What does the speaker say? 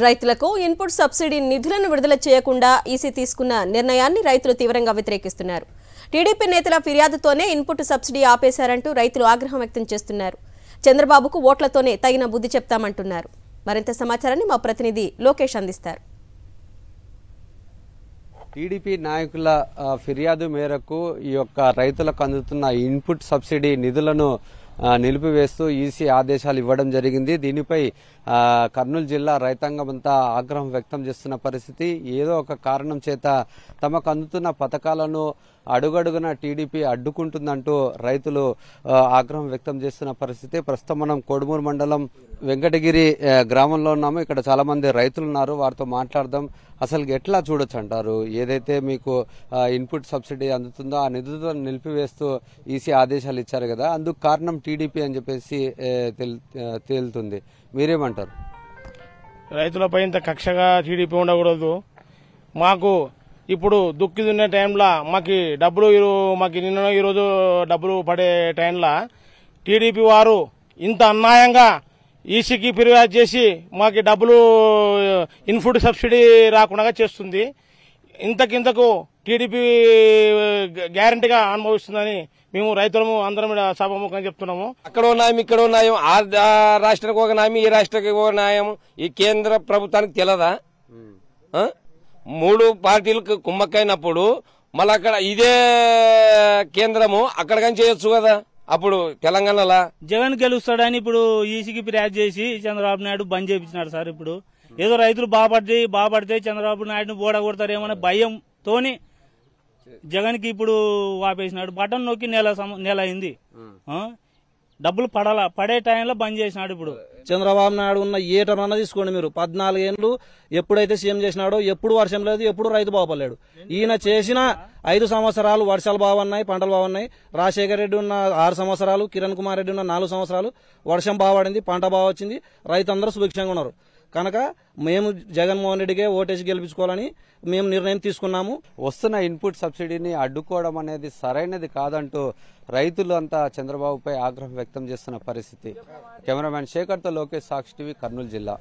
రైతులకు input subsidy నిధులను విడుదల చేయకుండా ఈసీ తీసుకున్న నిర్ణయాన్ని రైతులు తీవ్రంగా వ్యతిరేకిస్తున్నారు. టీడీపీ నేతల ఫిర్యాదుతోనే ఇన్పుట్ సబ్సిడీ ఆపేశారంటూ రైతులు ఆగ్రహం వ్యక్తం చేస్తున్నారు. చంద్రబాబుకు ఓట్లతోనే తగిన బుద్ధి చెప్తామంటున్నారు. మరింత సమాచారాన్ని మా ప్రతినిధి లోకేష్ అందిస్తారు. టీడీపీ నాయకుల ఫిర్యాదు మేరకు ఈ యొక్క రైతులకు అందుతున్న ఇన్పుట్ సబ్సిడీ నిధులను నిలిపివేస్తూ ఈసీ ఆదేశాలు ఇవ్వడం జరిగింది. దీనిపై కర్నూలు జిల్లా రైతాంగం అంతా ఆగ్రహం వ్యక్తం చేస్తున్న పరిస్థితి. ఏదో ఒక కారణం చేత తమకు అందుతున్న పథకాలను అడుగడుగున టీడీపీ అడ్డుకుంటుందంటూ రైతులు ఆగ్రహం వ్యక్తం చేస్తున్న పరిస్థితి. ప్రస్తుతం మనం కోడుమూరు మండలం వెంకటగిరి గ్రామంలో ఉన్నాము. ఇక్కడ చాలా మంది రైతులు ఉన్నారు, వారితో మాట్లాడదాం. అసలు ఎట్లా చూడొచ్చు అంటారు? ఏదైతే మీకు ఇన్పుట్ సబ్సిడీ అందుతుందో ఆ నిధులను నిలిపివేస్తూ ఈసీ ఆదేశాలు ఇచ్చారు కదా, అందుకు కారణం టీడీపీ అని చెప్పేసి తేలుతుంది. మీరేమంటారు? రైతులపై ఇంత కక్షగా టీడీపీ ఉండకూడదు. మాకు ఇప్పుడు దుక్కి దున్నే టైంలో మాకు డబ్బులు మాకు నిన్న ఈరోజు డబ్బులు పడే టైంలో టీడీపీ వారు ఇంత అన్యాయంగా ఈసీకి ఫిర్యాదు చేసి మాకు డబ్బులు ఇన్పుట్ సబ్సిడీ రాకుండా చేస్తుంది. ఇంతకింతకు టీడీపీ గ్యారంటీగా అనుభవిస్తుందని మేము రైతులము అందరం సభాముఖంగా చెప్తున్నాము. అక్కడ న్యాయం, ఇక్కడ న్యాయం, ఆ రాష్ట్రానికి ఒక న్యాయం, ఈ రాష్ట్రానికి ఒక న్యాయం. ఈ కేంద్ర ప్రభుత్వానికి తెలదా? 3 పార్టీలకు కుమ్మక్కైనప్పుడు మళ్ళీ అక్కడ ఇదే కేంద్రము అక్కడ కానీ చేయొచ్చు కదా. అప్పుడు తెలంగాణలో జగన్ గెలుస్తాడని ఇప్పుడు ఈసీకి ఫిర్యాదు చేసి చంద్రబాబు నాయుడు బంద్ చేయించినాడు సార్. ఇప్పుడు ఏదో రైతులు బాగుపడితే చంద్రబాబు నాయుడుని ఓడగొడతారేమో భయంతోని జగన్ కి ఇప్పుడు వాపేసినాడు. బటన్ నొక్కి నెల అయింది, డబ్బులు పడే టైంలో బంద్ చేసినాడు. ఇప్పుడు చంద్రబాబు నాయుడు ఉన్న ఏ టర్న్ అన్న తీసుకోండి మీరు, 14 ఏళ్లు ఎప్పుడైతే సీఎం చేసినాడో ఎప్పుడు వర్షం లేదు, ఎప్పుడు రైతు బాగుపడలేడు. ఈయన చేసిన 5 సంవత్సరాలు వర్షాలు బాగున్నాయి, పంటలు బాగున్నాయి. రాజశేఖర రెడ్డి ఉన్న 6 సంవత్సరాలు, కిరణ్ కుమార్ రెడ్డి ఉన్న 4 సంవత్సరాలు వర్షం బాగుపడింది, పంట బాగా వచ్చింది, రైతులందరూ సుభిక్షంగా ఉన్నారు. కనుక మేము జగన్మోహన్ రెడ్డికే ఓటేసి గెలిపించుకోవాలని మేము నిర్ణయం తీసుకున్నాము. వస్తున్న ఇన్పుట్ సబ్సిడీని అడ్డుకోవడం అనేది సరైనది కాదంటూ రైతులు అంతా చంద్రబాబుపై ఆగ్రహం వ్యక్తం చేస్తున్న పరిస్థితి. కెమెరామ్యాన్ శేఖర్తో లోకేష్, సాక్షి టీవీ, కర్నూలు జిల్లా.